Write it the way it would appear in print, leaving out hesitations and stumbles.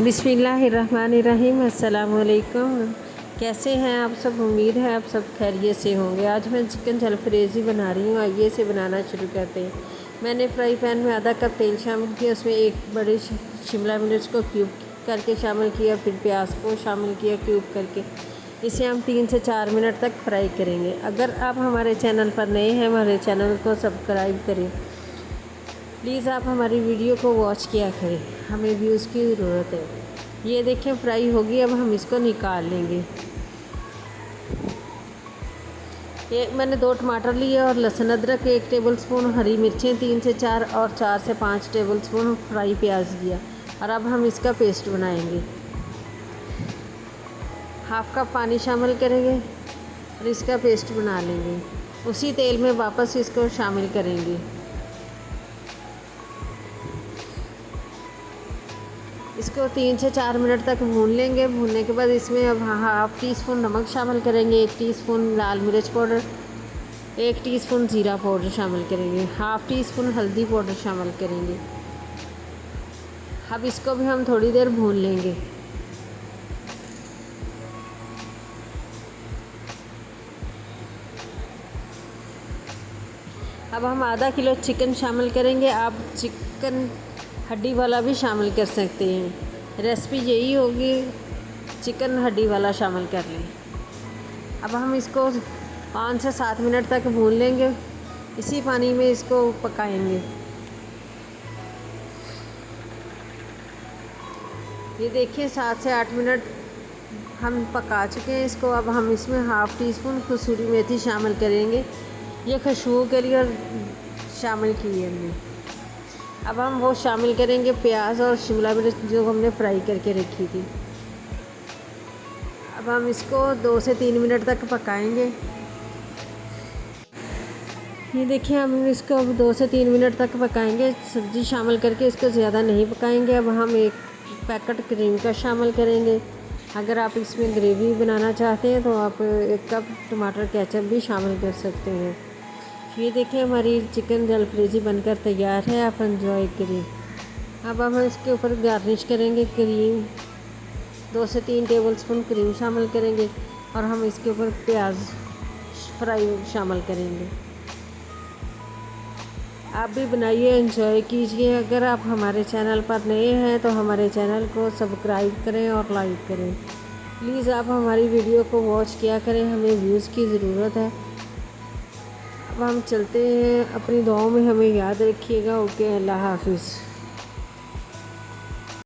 बिस्मिल्लाहिर्रहमानिर्रहीम। अस्सलाम वालेकुम। कैसे हैं आप सब? उम्मीद है आप सब खैरियत से होंगे। आज मैं चिकन जलफ्रेज़ी बना रही हूँ। आइए इसे बनाना शुरू करते हैं। मैंने फ्राई पैन में आधा कप तेल शामिल किया, उसमें एक बड़े शिमला मिर्च को क्यूब करके शामिल किया, फिर प्याज को शामिल किया क्यूब करके। इसे हम 3 से 4 मिनट तक फ्राई करेंगे। अगर आप हमारे चैनल पर नए हैं, हमारे चैनल को सब्सक्राइब करें। प्लीज़ आप हमारी वीडियो को वॉच किया करें, हमें व्यूज़ की ज़रूरत है। ये देखें फ्राई होगी, अब हम इसको निकाल लेंगे। ये मैंने 2 टमाटर लिए और लहसुन अदरक 1 टेबलस्पून, हरी मिर्चें 3 से 4 और 4 से 5 टेबलस्पून फ्राई प्याज लिया। और अब हम इसका पेस्ट बनाएंगे। हाफ़ कप पानी शामिल करेंगे और इसका पेस्ट बना लेंगे। उसी तेल में वापस इसको शामिल करेंगे। इसको 3 से 4 मिनट तक भून लेंगे। भूनने के बाद इसमें अब हाफ़ टी स्पून नमक शामिल करेंगे, 1 टीस्पून लाल मिर्च पाउडर, 1 टीस्पून ज़ीरा पाउडर शामिल करेंगे, हाफ़ टी स्पून हल्दी पाउडर शामिल करेंगे। अब इसको भी हम थोड़ी देर भून लेंगे। अब हम आधा किलो चिकन शामिल करेंगे। आप चिकन हड्डी वाला भी शामिल कर सकते हैं। रेसिपी यही होगी, चिकन हड्डी वाला शामिल कर लें। अब हम इसको 5 से 7 मिनट तक भून लेंगे। इसी पानी में इसको पकाएंगे। ये देखिए 7 से 8 मिनट हम पका चुके हैं इसको। अब हम इसमें हाफ़ टी स्पून कसूरी मेथी शामिल करेंगे। ये खुशबू के लिए शामिल की है हमने। अब हम वो शामिल करेंगे प्याज और शिमला मिर्च जो हमने फ्राई करके रखी थी। अब हम इसको 2 से 3 मिनट तक पकाएंगे। ये देखिए हम इसको अब 2 से 3 मिनट तक पकाएंगे। सब्ज़ी शामिल करके इसको ज़्यादा नहीं पकाएंगे। अब हम 1 पैकेट क्रीम का शामिल करेंगे। अगर आप इसमें ग्रेवी बनाना चाहते हैं तो आप 1 कप टमाटर केचप भी शामिल कर सकते हैं। ये देखिए हमारी चिकन जलफ्रेज़ी बनकर तैयार है। आप एंजॉय करें। अब हम इसके ऊपर गार्निश करेंगे। क्रीम 2 से 3 टेबलस्पून क्रीम शामिल करेंगे और हम इसके ऊपर प्याज फ्राई शामिल करेंगे। आप भी बनाइए, एंजॉय कीजिए। अगर आप हमारे चैनल पर नए हैं तो हमारे चैनल को सब्सक्राइब करें और लाइक करें। प्लीज़ आप हमारी वीडियो को वॉच किया करें, हमें व्यूज़ की ज़रूरत है। अब हम चलते हैं। अपनी दुआओं में हमें याद रखिएगा। ओके, अल्लाह हाफिज़।